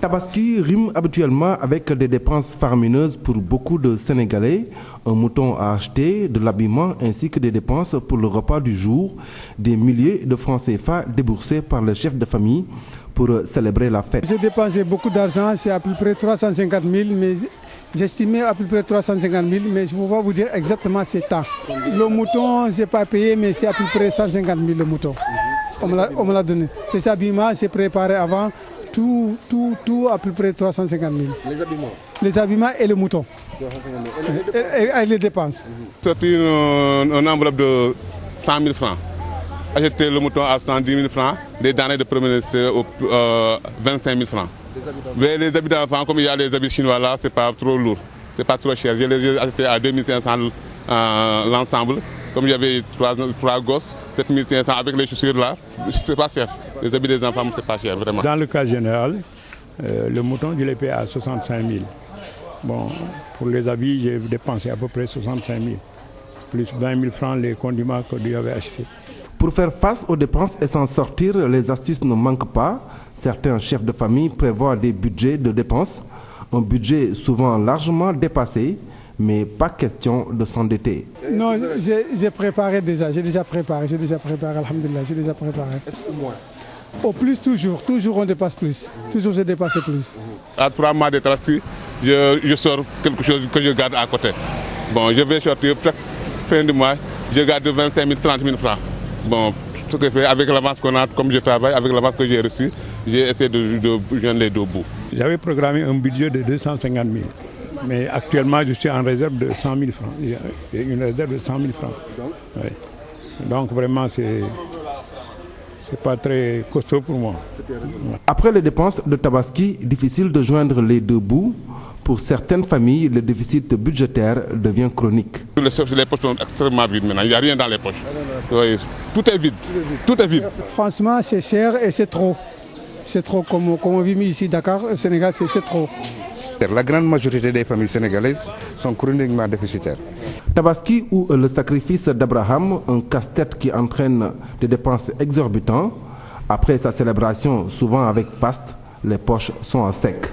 Tabaski rime habituellement avec des dépenses faramineuses pour beaucoup de Sénégalais. Un mouton à acheter, de l'habillement ainsi que des dépenses pour le repas du jour. Des milliers de francs CFA déboursés par le chef de famille pour célébrer la fête. J'ai dépensé beaucoup d'argent, c'est à peu près 350 000, mais j'estimais à peu près 350 000, mais je ne peux pas vous dire exactement c'est temps. Le mouton, je n'ai pas payé, mais c'est à peu près 150 000 le mouton. On me l'a donné. Les habillements, c'est préparé avant. Tout à peu près 350 000. Les habillements? Les habillements et le mouton. 350 000. Et les dépenses. Sorti une enveloppe de 100 000 francs. Acheter le mouton à 110 000 francs. Les denrées de premier ministère à 25 000 francs. Les habits d'enfants, comme il y a les habits chinois là, c'est pas trop lourd. C'est pas trop cher. Je les ai achetés à 2500 l'ensemble. Comme il y avait trois gosses, 7500 avec les chaussures là, c'est pas cher. Les habits des enfants, c'est pas cher, vraiment. Dans le cas général, le mouton, je l'ai payé à 65 000. Bon, pour les habits, j'ai dépensé à peu près 65 000. Plus 20 000 francs les condiments que j'avais achetés. Pour faire face aux dépenses et s'en sortir, les astuces ne manquent pas. Certains chefs de famille prévoient des budgets de dépenses. Un budget souvent largement dépassé, mais pas question de s'endetter. Non, j'ai préparé déjà, j'ai déjà préparé, alhamdoulilah, j'ai déjà préparé. Est-ce au moins? Au plus toujours on dépasse plus. Toujours j'ai dépassé plus. À 3 mois de tabaski, je sors quelque chose que je garde à côté. Bon, je vais sortir presque fin du mois, je garde 25 000, 30 000 francs. Bon, ce que je fais avec l'avance qu'on a, comme je travaille, avec l'avance que j'ai reçue, j'ai essayé de joindre les deux bouts. J'avais programmé un budget de 250 000. Mais actuellement, je suis en réserve de 100 000 francs. J'ai une réserve de 100 000 francs. Oui. Donc vraiment, c'est pas très costaud pour moi. Après les dépenses de Tabaski, difficile de joindre les deux bouts. Pour certaines familles, le déficit budgétaire devient chronique. Les poches sont extrêmement vides maintenant. Il n'y a rien dans les poches. Oui. Tout est vide. Tout est vide. Franchement, c'est cher et c'est trop. C'est trop. Comme on vit ici, Dakar, au Sénégal, c'est trop. La grande majorité des familles sénégalaises sont chroniquement déficitaires. Tabaski ou le sacrifice d'Abraham, un casse-tête qui entraîne des dépenses exorbitantes. Après sa célébration, souvent avec faste, les poches sont à sec.